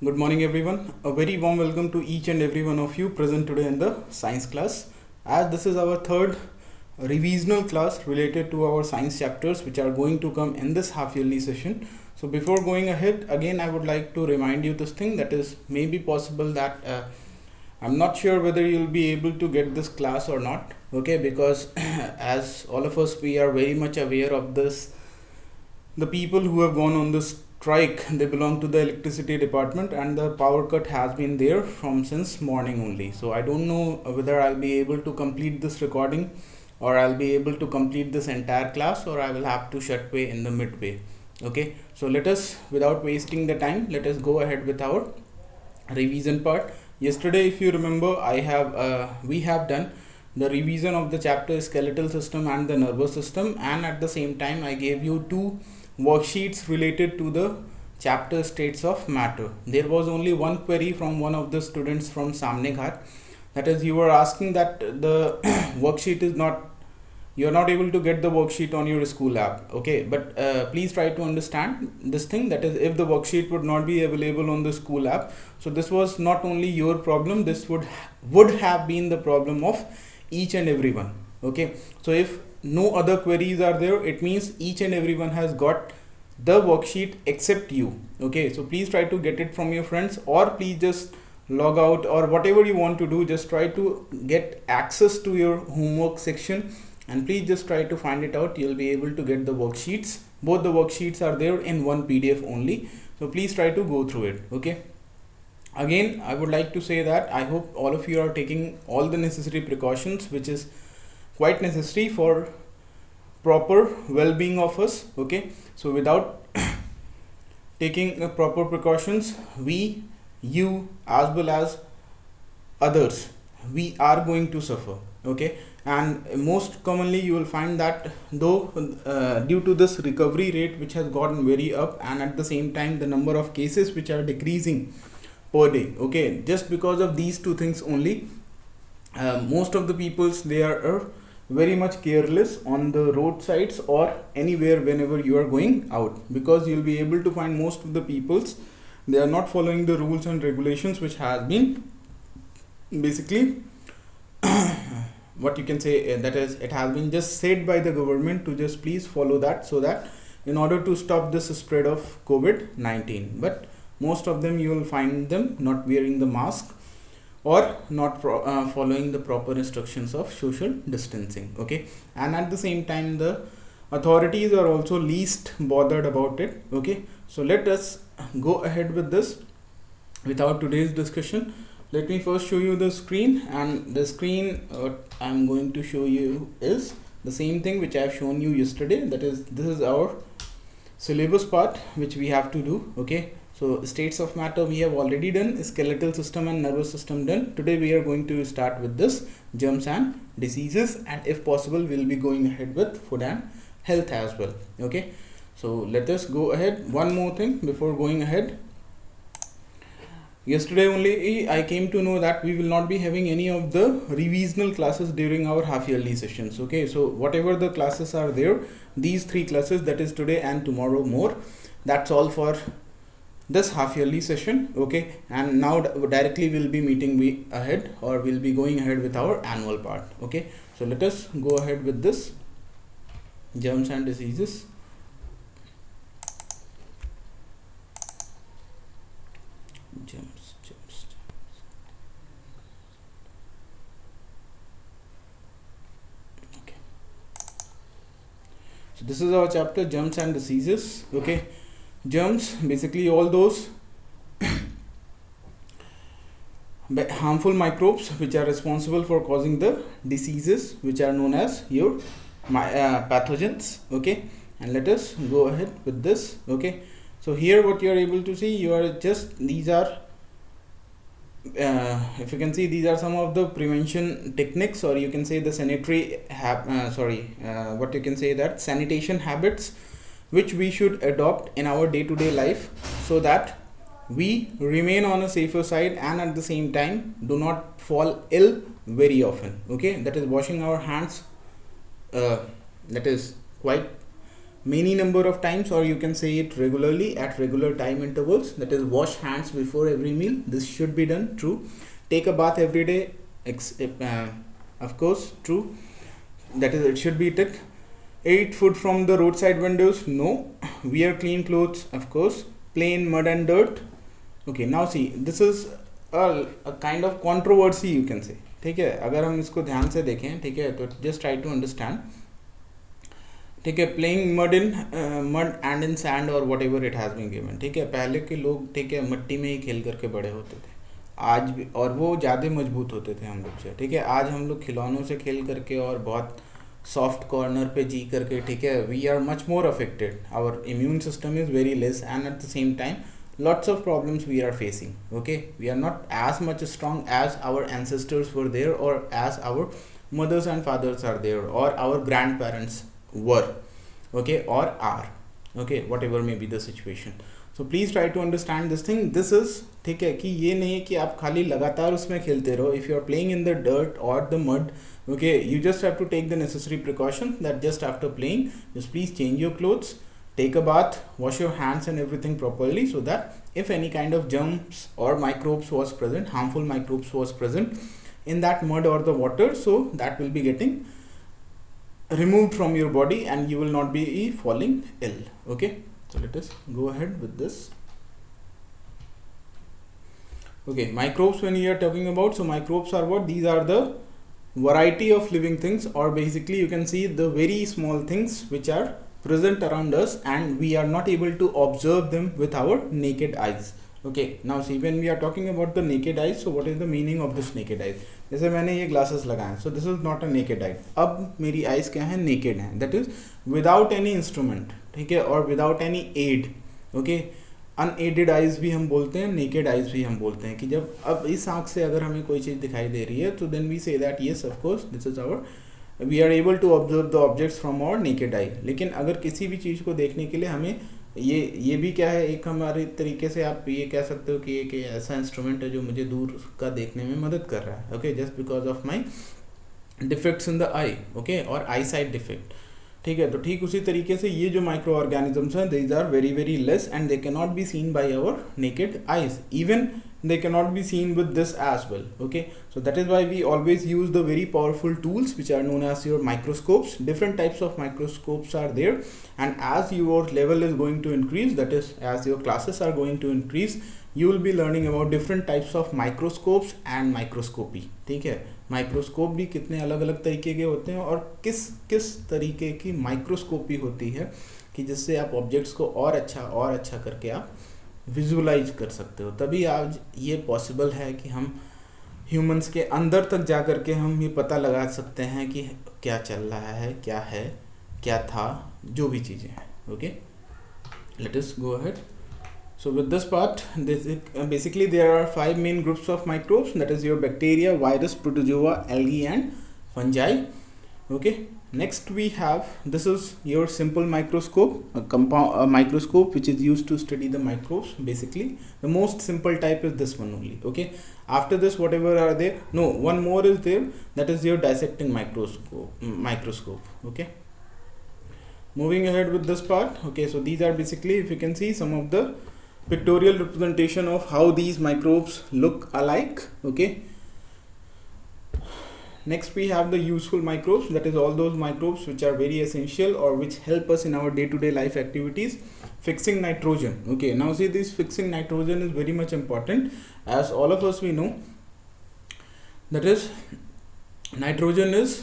Good morning, everyone. A very warm welcome to each and every one of you present today in the science class. As this is our third revisional class related to our science chapters, which are going to come in this half yearly session. So, before going ahead, again, I would like to remind you this thing that is maybe possible that I'm not sure whether you'll be able to get this class or not. Okay, because as all of us, we are very much aware of this. The people who have gone on this strike, they belong to the electricity department, and the power cut has been there from since morning only. So I don't know whether I'll be able to complete this recording, or I'll be able to complete this entire class, or I will have to shut way in the midway. Okay, so let us, without wasting the time, let us go ahead with our revision part. Yesterday, if you remember, we have done the revision of the chapter skeletal system and the nervous system, and at the same time I gave you two worksheets related to the chapter states of matter. There was only one query from one of the students from Samne Ghat, that is, you were asking that the worksheet is not, you are not able to get the worksheet on your school app. Okay, but please try to understand this thing, that is, if the worksheet would not be available on the school app, so this was not only your problem, this would have been the problem of each and everyone. Okay, so if no other queries are there, it means each and everyone has got the worksheet except you. Okay, so please try to get it from your friends, or please just log out, or whatever you want to do, just try to get access to your homework section, and please just try to find it out. You'll be able to get the worksheets. Both the worksheets are there in one PDF only, so please try to go through it. Okay, again, I would like to say that I hope all of you are taking all the necessary precautions, which is quite necessary for proper well-being of us. Okay, so without taking proper precautions, you as well as others, we are going to suffer. Okay, and most commonly you will find that though due to this recovery rate which has gotten very up, and at the same time the number of cases which are decreasing per day. Okay, just because of these two things only, most of the peoples, they are very much careless on the roadsides or anywhere whenever you are going out, because you'll be able to find most of the peoples, they are not following the rules and regulations which has been basically what you can say, that is, it has been just said by the government to just please follow that, so that in order to stop this spread of COVID-19. But most of them, you will find them not wearing the mask, or not following the proper instructions of social distancing. Okay, and at the same time the authorities are also least bothered about it. Okay, so let us go ahead with this without today's discussion. Let me first show you the screen, and the screen I'm going to show you is the same thing which I have shown you yesterday. That is, this is our syllabus part which we have to do. Okay, so states of matter we have already done, skeletal system and nervous system done. Today we are going to start with this germs and diseases, and if possible we'll be going ahead with food and health as well. Okay, so let us go ahead. One more thing before going ahead. Yesterday only I came to know that we will not be having any of the revisional classes during our half yearly sessions. Okay, so whatever the classes are there, these three classes, that is today and tomorrow more, that's all for this half yearly session. Okay, and now directly we'll be meeting ahead, or we'll be going ahead with our annual part. Okay, so let us go ahead with this germs and diseases. Germs. Okay, so this is our chapter, germs and diseases. Okay, germs, basically all those harmful microbes which are responsible for causing the diseases, which are known as your pathogens. Okay, and let us go ahead with this. Okay, so here what you are able to see, you are just, these are if you can see, these are some of the prevention techniques, or you can say the sanitary what you can say, that sanitation habits which we should adopt in our day-to-day life, so that we remain on a safer side, and at the same time do not fall ill very often. Okay, that is washing our hands, that is quite many number of times, or you can say it regularly at regular time intervals. That is, wash hands before every meal. This should be done. True. Take a bath every day. Of course, true. That is, it should be tick. Eat food from the roadside vendors. No. Wear clean clothes. Of course. Play in mud and dirt. Okay. Now see, this is a kind of controversy, you can say. ठीक है, अगर हम इसको ध्यान से देखें, ठीक है, तो just try to understand. ठीक है, playing mud and in sand और whatever it has been given. ठीक है, पहले के लोग, ठीक है, मिट्टी में ही खेल करके बड़े होते थे आज भी, और वो ज़्यादा मजबूत होते थे हम लोग से. ठीक है, आज हम लोग खिलौनों से खेल करके और बहुत सॉफ्ट कॉर्नर पे जी करके, ठीक है, we are much more affected. Our immune system is very less and at the same time lots of problems we are facing. Okay, we are not as much strong as our ancestors were there, or as our mothers and fathers are there, or our grandparents were. Okay, or are. Okay, whatever may be the situation. So please try to understand this thing. This is, ठीक है, कि ये नहीं है कि आप खाली लगातार उसमें खेलते रहो. If you are playing in the dirt or the mud, okay, you just have to take the necessary precautions that just after playing, just please change your clothes, take a bath, wash your hands and everything properly, so that if any kind of germs or microbes was present, harmful microbes was present in that mud or the water, so that will be getting removed from your body and you will not be falling ill. Okay, so let us go ahead with this. Okay, microbes, when we are talking about, so microbes are what? These are the variety of living things, or basically you can see the very small things which are present around us and we are not able to observe them with our naked eyes. Okay, now see, when we are talking about the naked eyes, so what is the meaning of this naked eyes? जैसे मैंने ये glasses लगाए, so this is not a naked eye. अब मेरी eyes क्या है? Naked हैं. That is without any instrument. ठीक है, और without any aid. Okay, unaided eyes भी हम बोलते हैं, naked eyes भी हम बोलते हैं, कि जब अब इस आँख से अगर हमें कोई चीज़ दिखाई दे रही है, तो then we say that yes, of course, this is our, we are able to observe the objects from our naked eye. लेकिन अगर किसी भी चीज़ को देखने के लिए हमें ये भी क्या है, एक हमारे तरीके से आप ये कह सकते हो कि एक ऐसा इंस्ट्रूमेंट है जो मुझे दूर का देखने में मदद कर रहा है. Okay, just because of my defects in the I. Okay, और आई साइड डिफेक्ट. ठीक है, तो ठीक उसी तरीके से ये जो माइक्रो ऑर्गेनिजम्स हैं, these are very very less and they can not be seen by our naked eyes. Even they cannot be seen with this as well. Okay, so that is why we always use the very powerful tools which are known as your microscopes. Different types of microscopes are there, and as your level is going to increase, that is, as your classes are going to increase, you will be learning about different types of microscopes and microscopy. ठीक है, microscope भी कितने अलग अलग तरीके के होते हैं और किस किस तरीके की माइक्रोस्कोपी होती है कि जिससे आप ऑब्जेक्ट्स को और अच्छा करके आप विजुअलाइज कर सकते हो. तभी आज ये पॉसिबल है कि हम ह्यूमंस के अंदर तक जा कर के हम ये पता लगा सकते हैं कि क्या चल रहा है, क्या था, जो भी चीज़ें हैं. Okay, let us go ahead. So with this part, basically there are 5 main groups of microbes, that is your bacteria, virus, protozoa, algae and fungi. Okay, next we have, this is your simple microscope, a microscope which is used to study the microbes. Basically the most simple type is this one only. Okay, after this whatever are there, no, one more is there, that is your dissecting microscope. Okay, moving ahead with this part. Okay, so these are basically, if you can see, some of the pictorial representation of how these microbes look alike. Okay, next we have the useful microbes, that is all those microbes which are very essential or which help us in our day-to-day life activities. Fixing nitrogen. Okay, now see, this fixing nitrogen is very much important, as all of us we know, that is nitrogen is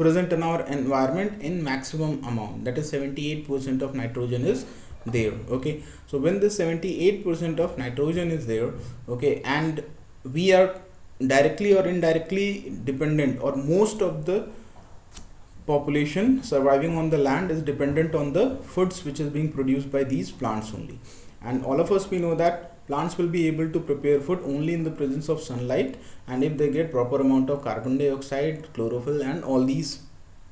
present in our environment in maximum amount, that is 78% of nitrogen is there. Okay, so when this 78% of nitrogen is there, okay, and we are directly or indirectly dependent, or most of the population surviving on the land is dependent on the foods which is being produced by these plants only. And all of us we know that plants will be able to prepare food only in the presence of sunlight, and if they get proper amount of carbon dioxide, chlorophyll and all these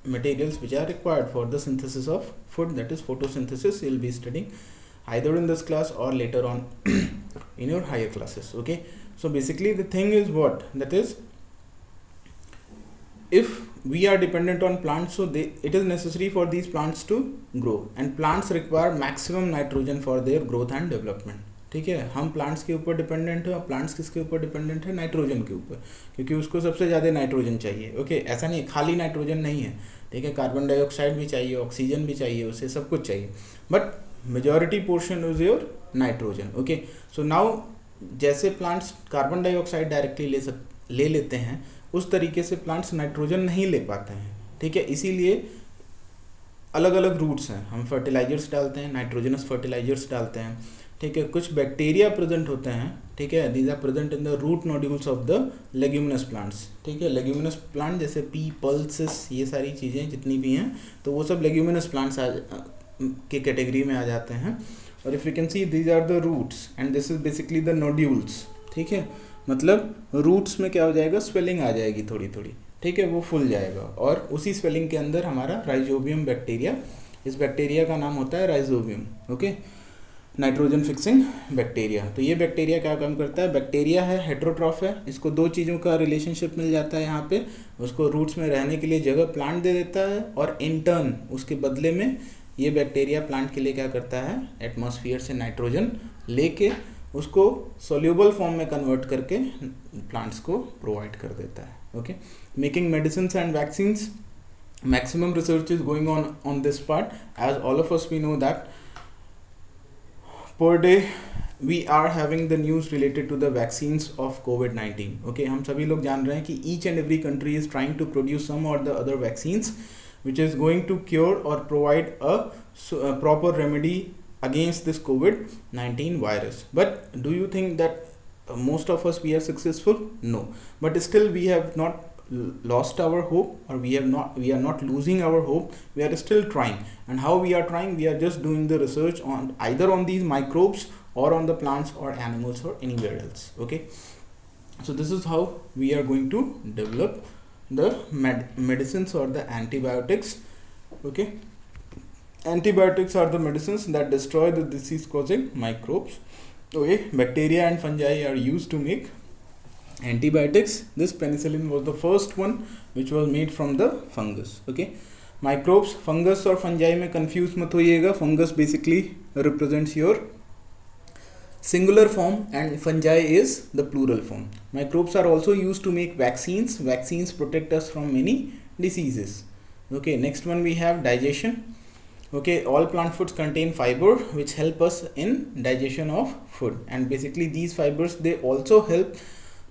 materials which are required for the synthesis of food, that is photosynthesis. You will be studying either in this class or later on in your higher classes. Okay, so basically the thing is what, that is if we are dependent on plants, so it is necessary for these plants to grow, and plants require maximum nitrogen for their growth and development. ठीक है, हम plants के ऊपर dependent है, और plants किसके ऊपर dependent है? नाइट्रोजन के ऊपर, क्योंकि उसको सबसे ज़्यादा नाइट्रोजन चाहिए. ओके, ऐसा नहीं खाली नाइट्रोजन नहीं है, ठीक है, कार्बन डाइऑक्साइड भी चाहिए, ऑक्सीजन भी चाहिए, उसे सब कुछ चाहिए, but majority portion is your nitrogen. Okay, so now जैसे प्लांट्स कार्बन डाइऑक्साइड डायरेक्टली ले लेते हैं, उस तरीके से प्लांट्स नाइट्रोजन नहीं ले पाते हैं. ठीक है, इसीलिए अलग अलग रूट्स हैं. हम फर्टिलाइजर्स डालते हैं, नाइट्रोजनस फर्टिलाइजर्स डालते हैं. ठीक है, कुछ बैक्टीरिया प्रेजेंट होते हैं. ठीक है, these are present in the root nodules of the leguminous plants. ठीक है, लेग्यूमिनस प्लांट जैसे पी, पल्सेस, ये सारी चीज़ें जितनी भी हैं, तो वो सब लेग्यूमिनस प्लांट्स के कैटेगरी में आ जाते हैं. और if you can see these are the roots and this is basically the nodules. ठीक है, मतलब रूट्स में क्या हो जाएगा? स्वेलिंग आ जाएगी थोड़ी थोड़ी. ठीक है, वो फूल जाएगा, और उसी स्वेलिंग के अंदर हमारा राइजोबियम बैक्टीरिया, इस बैक्टीरिया का नाम होता है rhizobium. Okay, nitrogen fixing bacteria. तो ये बैक्टीरिया क्या काम करता है? बैक्टीरिया है, हेट्रोट्रॉफ है, इसको दो चीज़ों का रिलेशनशिप मिल जाता है यहाँ पे. उसको रूट्स में रहने के लिए जगह प्लांट दे देता है, और इन टर्न उसके बदले में ये बैक्टीरिया प्लांट के लिए क्या करता है? एटमॉस्फेयर से नाइट्रोजन लेके उसको सोल्यूबल फॉर्म में कन्वर्ट करके प्लांट्स को प्रोवाइड कर देता है. Okay, making medicine and vaccines, maximum research is going on this part, as all of us we know that per day we are having the news related to the vaccines of COVID-19. Okay, हम सभी लोग जान रहे हैं कि each and every country is trying to produce some or the other vaccines which is going to cure or provide a proper remedy against this COVID-19 virus. But do you think that most of us we are successful? No, but still we have not lost our hope, or we are not losing our hope. We are still trying. And how we are trying? We are just doing the research on either on these microbes or on the plants or animals or anywhere else. Okay, so this is how we are going to develop the medicines or the antibiotics. Okay, antibiotics are the medicines that destroy the disease causing microbes. Okay, bacteria and fungi are used to make antibiotics. This penicillin was the first one which was made from the fungus. Okay, microbes, fungus और fungi में confuse मत होइएगा. fungus basically represents your singular form and fungi is the plural form. Microbes are also used to make vaccines. Vaccines protect us from many diseases. Okay, next one we have digestion. Okay, all plant foods contain fiber which help us in digestion of food, and basically these fibers they also help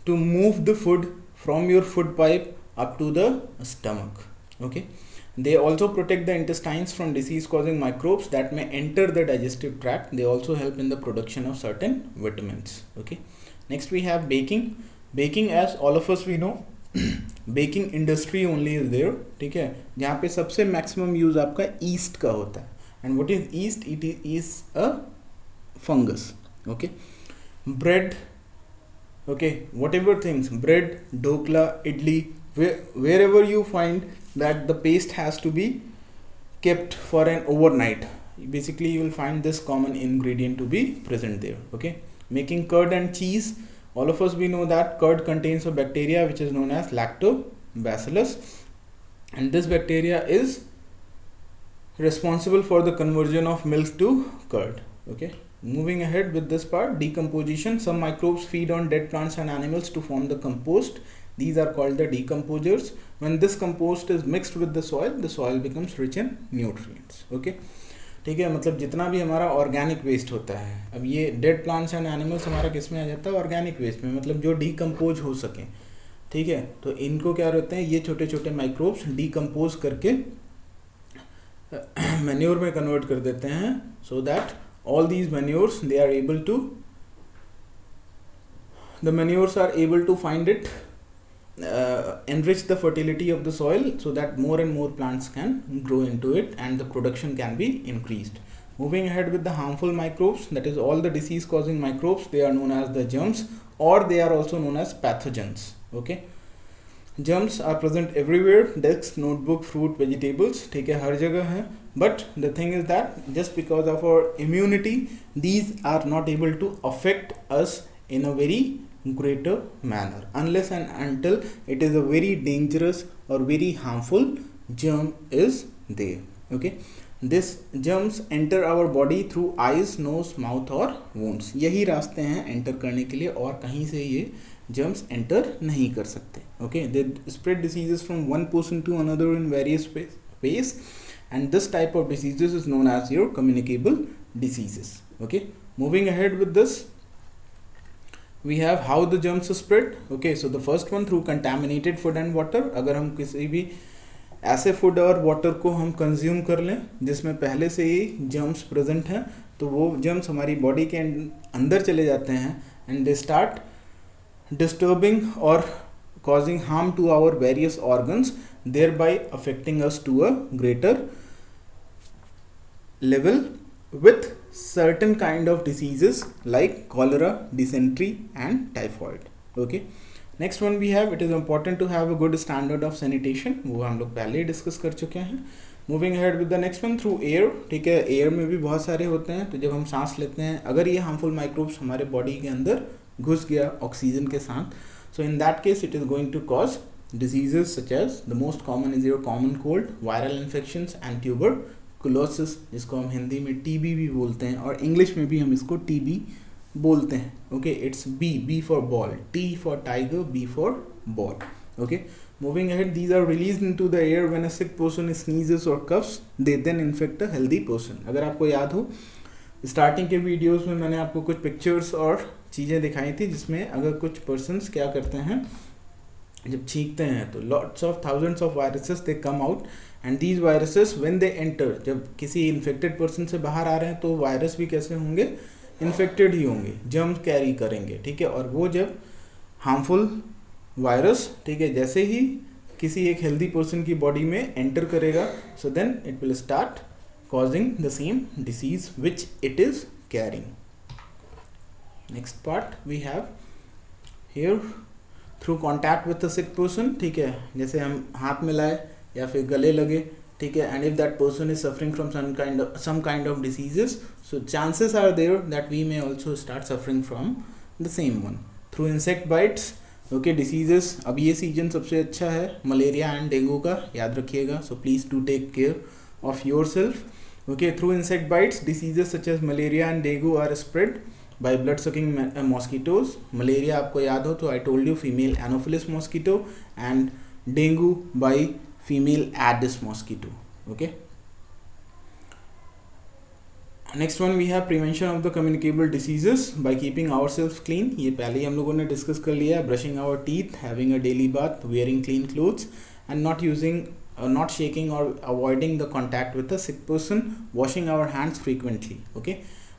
to move the food from your food pipe up to the stomach. Okay, they also protect the intestines from disease causing microbes that may enter the digestive tract. They also help in the production of certain vitamins. Okay, next we have baking. Baking, as all of us we know, baking industry only is there. ठीक है, जहाँ पे सबसे maximum use आपका yeast का होता है. And what is yeast? It is a fungus. Okay, bread. Okay, whatever things, bread, dokla, idli, wherever you find that the paste has to be kept for an overnight, basically you will find this common ingredient to be present there. Okay, making curd and cheese, all of us we know that curd contains a bacteria which is known as lactobacillus, and this bacteria is responsible for the conversion of milk to curd. Okay, moving ahead with this part, decomposition. Some microbes feed on dead plants and animals to form the compost. These are called the decomposers. When this compost is mixed with the soil becomes rich in nutrients. Okay, ठीक है, मतलब जितना भी हमारा organic waste होता है, अब ये डेड प्लांट्स एंड एनिमल्स हमारा किस में आ जाता है? ऑर्गेनिक वेस्ट में, मतलब जो डीकम्पोज हो सके. ठीक है, तो इनको क्या रहते हैं? ये छोटे छोटे माइक्रोब्स डीकम्पोज करके मैन्योर में कन्वर्ट कर देते हैं, so that all these manures they are able to, the manures are able to find it, enrich the fertility of the soil, so that more and more plants can grow into it and the production can be increased. Moving ahead with the harmful microbes, that is all the disease causing microbes, they are known as the germs, or they are also known as pathogens. Okay, germs are present everywhere, desk, notebook, fruit, vegetables. ठीक है, हर जगह है. But the thing is that just because of our immunity, these are not able to affect us in a very greater manner, unless and until it is a very dangerous or very harmful germ is there. Okay, this germs enter our body through eyes, nose, mouth और wounds. यही रास्ते हैं enter करने के लिए, और कहीं से ये germs enter नहीं कर सकते. Okay, they spread diseases from one person to another in various ways, and this type of diseases is known as your communicable diseases. Okay, moving ahead with this, we have how the germs spread. Okay, so the first one, through contaminated food and water. अगर हम किसी भी ऐसे food और water को हम consume कर लें जिसमें पहले से ही जर्म्स प्रेजेंट हैं, तो वो जर्म्स हमारी बॉडी के अंदर चले जाते हैं एंड दे स्टार्ट डिस्टर्बिंग और causing harm to our various organs, thereby affecting us to a greater level with certain kind of diseases like cholera, dysentery and typhoid. Okay, next one we have, it is important to have a good standard of sanitation, वो हम लोग पहले ही discuss कर चुके हैं. Moving ahead with the next one, through air. ठीक है, air में भी बहुत सारे होते हैं, तो जब हम सांस लेते हैं अगर ये हार्मफुल माइक्रोब्स हमारे बॉडी के अंदर घुस गया ऑक्सीजन के साथ, so in that case it is going to cause diseases such as, the most common is your common cold, viral infections and tuberculosis, जिसको हम हिंदी में टीबी भी बोलते हैं और इंग्लिश में भी हम इसको टीबी बोलते हैं. Okay, it's B for ball, T for tiger, B for ball. Okay, moving ahead, these are released into the air when a sick person sneezes or coughs, they then infect a healthy person. अगर आपको याद हो starting के videos में मैंने आपको कुछ pictures और चीज़ें दिखाई थी जिसमें अगर कुछ पर्सन्स क्या करते हैं, जब छींकते हैं तो lots of thousands of viruses they come out, and these viruses when they enter, जब किसी इन्फेक्टेड पर्सन से बाहर आ रहे हैं तो वायरस भी कैसे होंगे, इन्फेक्टेड ही होंगे, जर्म्स कैरी करेंगे. ठीक है, और वो जब हार्मफुल वायरस, ठीक है, जैसे ही किसी एक हेल्दी पर्सन की बॉडी में एंटर करेगा, so then it will start causing the same disease which it is carrying. Next part we have here, through contact with a sick person. ठीक है, जैसे हम हाथ मिलाए या फिर गले लगे, ठीक है, and if that person is suffering from some kind of diseases, so chances are there that we may also start suffering from the same one. Through insect bites. Okay, diseases, अब ये सीजन सबसे अच्छा है malaria and dengue का, याद रखिएगा, so please do take care of yourself. Okay, through insect bites, diseases such as malaria and dengue are spread by blood sucking mosquitoes. Malaria आपको याद हो तो I told you female Anopheles mosquito, and dengue by female Aedes mosquito. Okay, next one we have prevention of the communicable diseases by keeping ourselves clean. ये पहले ही हम लोगों ने discuss कर लिया. Brushing our teeth, having a daily bath, wearing clean clothes and not shaking or avoiding the contact with a sick person, washing our hands frequently. Okay,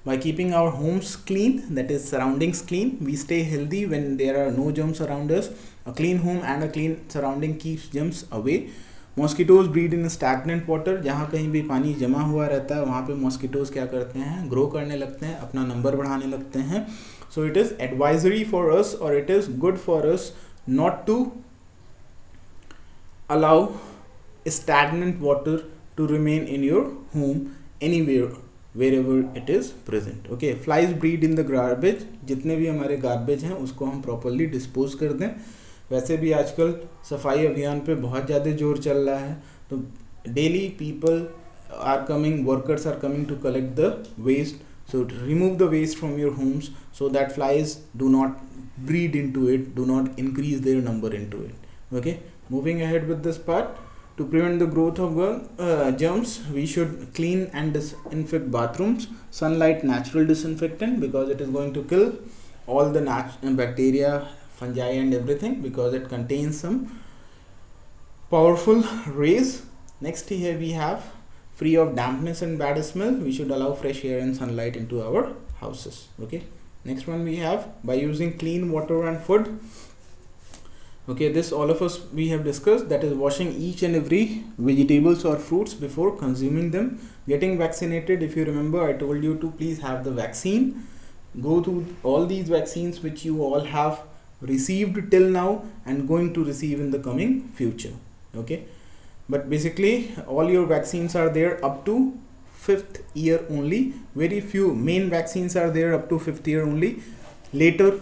by keeping our homes clean, that is surroundings clean, we stay healthy when there are no germs around us. A clean home and a clean surrounding keeps germs away. Mosquitoes breed in stagnant water. जहाँ कहीं भी पानी जमा हुआ रहता है वहाँ पे mosquitoes क्या करते हैं, ग्रो करने लगते हैं, अपना नंबर बढ़ाने लगते हैं. So it is advisory for us, or it is good for us not to allow stagnant water to remain in your home anywhere, wherever it is present. Okay, flies breed in the garbage. जितने भी हमारे garbage हैं उसको हम properly dispose कर दें. वैसे भी आजकल सफाई अभियान पे बहुत ज़्यादा जोर चल रहा है, तो daily people are coming, workers are coming to collect the waste, so remove the waste from your homes so that flies do not breed into it, do not increase their number into it. Okay, moving ahead with this part, to prevent the growth of germs, we should clean and disinfect bathrooms. Sunlight, natural disinfectant, because it is going to kill all the bacteria, fungi and everything, because it contains some powerful rays. Next here we have, free of dampness and bad smell, we should allow fresh air and sunlight into our houses. Okay, next one we have, by using clean water and food. Okay, this all of us we have discussed, that is washing each and every vegetables or fruits before consuming them. Getting vaccinated, if you remember I told you to please have the vaccine, go through all these vaccines which you all have received till now and going to receive in the coming future. Okay, but basically all your vaccines are there up to 5th year only. Very few main vaccines are there up to 5th year only. Later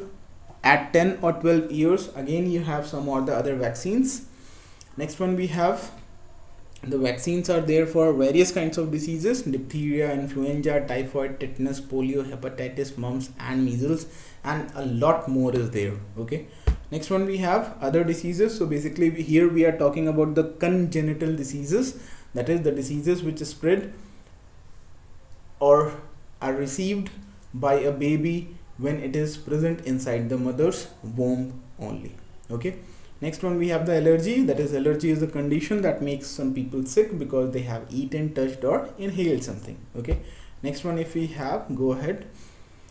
at 10 or 12 years, again you have some or the other vaccines. Next one, we have the vaccines are there for various kinds of diseases: diphtheria, influenza, typhoid, tetanus, polio, hepatitis, mumps and measles, and a lot more is there. Okay, next one, we have other diseases. So basically here we are talking about the congenital diseases, that is the diseases which is spread or are received by a baby when it is present inside the mother's womb only. Okay, next one, we have the allergy. That is, allergy is a condition that makes some people sick because they have eaten, touched or inhaled something. Okay, next one, if we have, go ahead.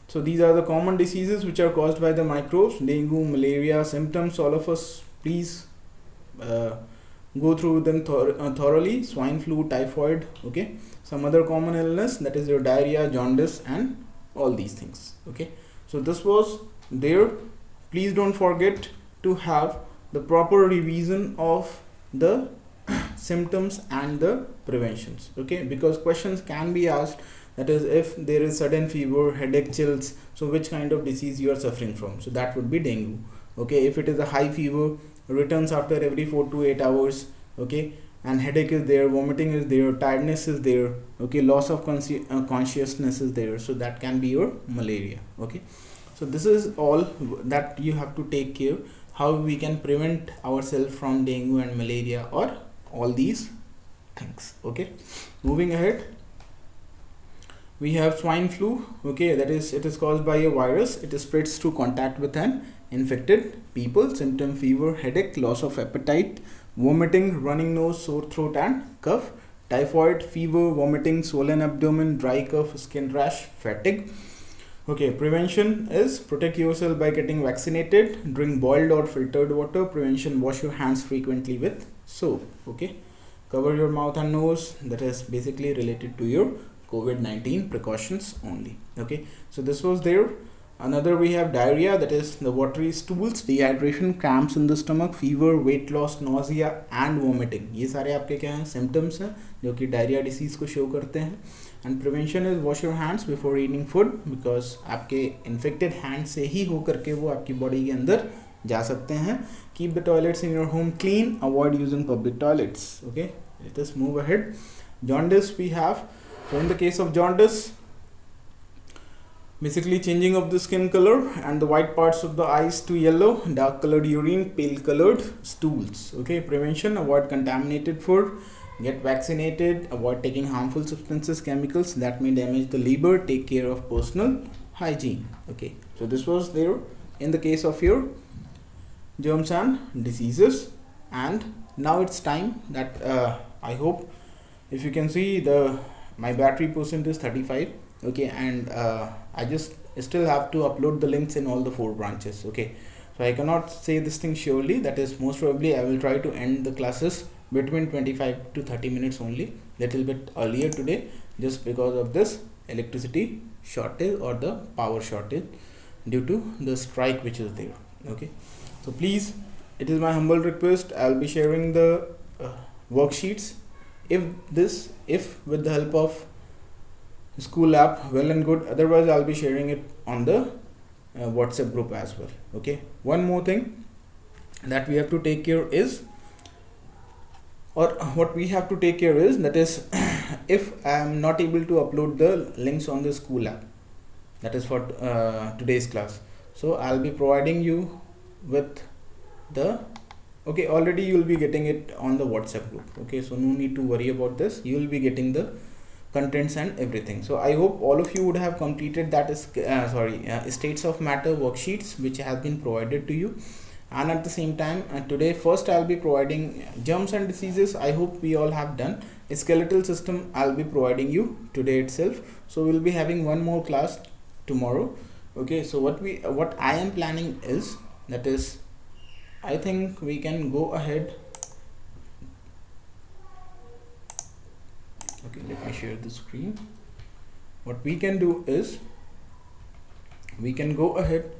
So these are the common diseases which are caused by the microbes: dengue, malaria. Symptoms, all of us please go through them thoroughly: swine flu, typhoid. Okay, some other common illness, that is your diarrhea, jaundice and all these things. Okay, so this was there. Please don't forget to have the proper revision of the symptoms and the preventions. Okay, because questions can be asked, that is, if there is sudden fever, headache, chills, so which kind of disease you are suffering from? So that would be dengue. Okay, if it is a high fever, returns after every 4 to 8 hours, okay, and headache is there, vomiting is there, tiredness is there, okay, loss of consciousness is there, so that can be your malaria. Okay, so this is all that you have to take care, how we can prevent ourselves from dengue and malaria or all these things. Okay, moving ahead, we have swine flu. Okay, that is, it is caused by a virus. It spreads through contact with an infected people. Symptom: fever, headache, loss of appetite, vomiting, running nose, sore throat and cough. Typhoid fever, vomiting, swollen abdomen, dry cough, skin rash, fatigue. Okay, prevention is protect yourself by getting vaccinated, drink boiled or filtered water. Prevention: wash your hands frequently with soap. Okay, cover your mouth and nose. That is basically related to your COVID-19 precautions only. Okay, so this was there. Another, we have diarrhea, that is the watery stools, dehydration, cramps in the stomach, fever, weight loss, nausea and vomiting. ये सारे आपके क्या हैं, symptoms हैं जो कि diarrhoea disease को show करते हैं. And prevention is wash your hands before eating food, because आपके इन्फेक्टेड हैंड से ही हो करके वो आपकी बॉडी के अंदर जा सकते हैं. Keep the toilets in your home clean, avoid using public toilets. Okay, let us move ahead. Jaundice we have. So in the case of jaundice, basically changing of the skin color and the white parts of the eyes to yellow, dark colored urine, pale colored stools. Okay, prevention: avoid contaminated food, get vaccinated, avoid taking harmful substances, chemicals that may damage the liver, take care of personal hygiene. Okay, so this was there in the case of your germs and diseases. And now it's time that I hope, if you can see, my battery percent is 35. Okay, and I just still have to upload the links in all the 4 branches. Okay, so I cannot say this thing surely, that is most probably I will try to end the classes between 25 to 30 minutes only, little bit earlier today, just because of this electricity shortage or the power shortage due to the strike which is there. Okay, so please, it is my humble request, I'll be sharing the worksheets. If with the help of school app, well and good, otherwise I'll be sharing it on the WhatsApp group as well. Okay, one more thing that we have to take care is, or what we have to take care is, that is if I am not able to upload the links on the school app, that is for today's class, so I'll be providing you with the, okay, already you will be getting it on the WhatsApp group. Okay, so no need to worry about this, you will be getting the contents and everything. So I hope all of you would have completed that states of matter worksheets which has been provided to you. And at the same time, today first I'll be providing germs and diseases. I hope we all have done. A skeletal system I'll be providing you today itself, so we'll be having one more class tomorrow. Okay, so what I am planning is, that is, I think we can go ahead. Okay, let me share the screen. What we can do is, we can go ahead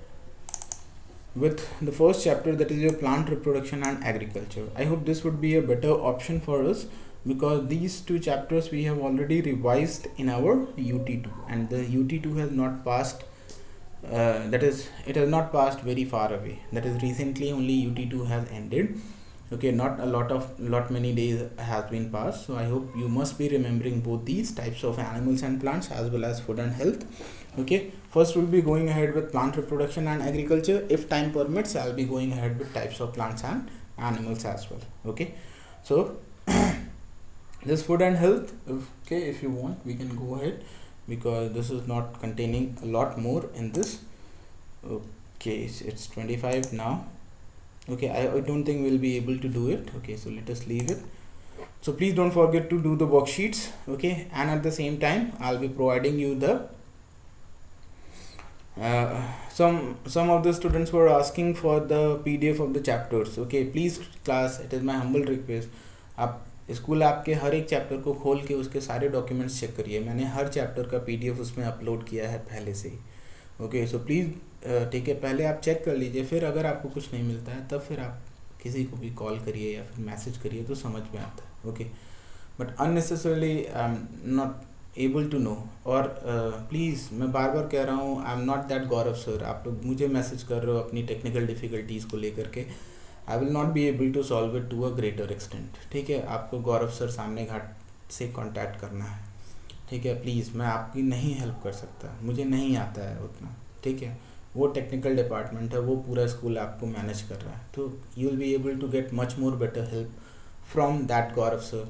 with the first chapter, that is your plant reproduction and agriculture. I hope this would be a better option for us, because these 2 chapters we have already revised in our UT2, and the UT2 has not passed that is, it has not passed very far away. That is, recently only UT2 has ended. Okay, not a lot many days has been passed. So I hope you must be remembering both these types of animals and plants as well as food and health. Okay, first we'll be going ahead with plant reproduction and agriculture. If time permits, I'll be going ahead with types of plants and animals as well. Okay, so this food and health, okay, if you want we can go ahead, because this is not containing a lot more in this. Okay, so it's 25 now. Okay, I don't think we'll be able to do it. Okay, so let us leave it. So please don't forget to do the worksheets. Okay, and at the same time I'll be providing you the some of the students were asking for the PDF of the chapters. Okay, please class, it is my humble request, आप school app के हर एक chapter को खोल के उसके सारे documents check करिए. मैंने हर चैप्टर का PDF उसमें अपलोड किया है पहले से ही. ओके, सो प्लीज़ ठीक है, पहले आप चेक कर लीजिए. फिर अगर आपको कुछ नहीं मिलता है तब फिर आप किसी को भी कॉल करिए या फिर मैसेज करिए तो समझ में आता है. Okay, but unnecessarily I am not able to know. और प्लीज़ मैं बार बार कह रहा हूँ, I am not that Gaurav sir. आप लोग मुझे मैसेज कर रहे हो अपनी टेक्निकल डिफ़िकल्टीज़ को लेकर के. I will not be able to solve it to a greater extent. ठीक है, आपको गौरव सर सामने घाट से कॉन्टैक्ट करना है. ठीक है, प्लीज़ मैं आपकी नहीं हेल्प कर सकता, मुझे नहीं आता है उतना. ठीक है, वो टेक्निकल डिपार्टमेंट है, वो पूरा स्कूल आपको मैनेज कर रहा है. तो you will be able to get much more better help from that Gaurav sir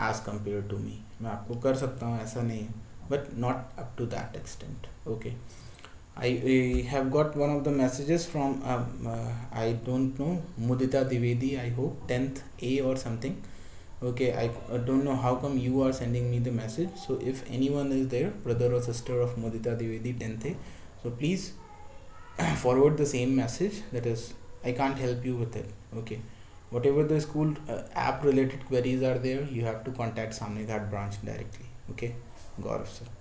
as compare to me. मैं आपको कर सकता हूँ, ऐसा नहीं है, but not up to that extent. Okay, I have got one of the messages from I don't know, Mudita Divedi, I hope 10th A or something. Okay, I don't know how come you are sending me the message. So if anyone is there, brother or sister of Mudita Divedi 10th A, so please forward the same message. That is, I can't help you with it. Okay, whatever the school app related queries are there, you have to contact Samneghat branch directly. Okay, Gaurav sir.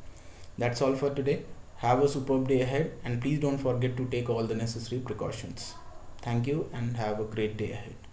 That's all for today. Have a superb day ahead, and please don't forget to take all the necessary precautions. Thank you and have a great day ahead.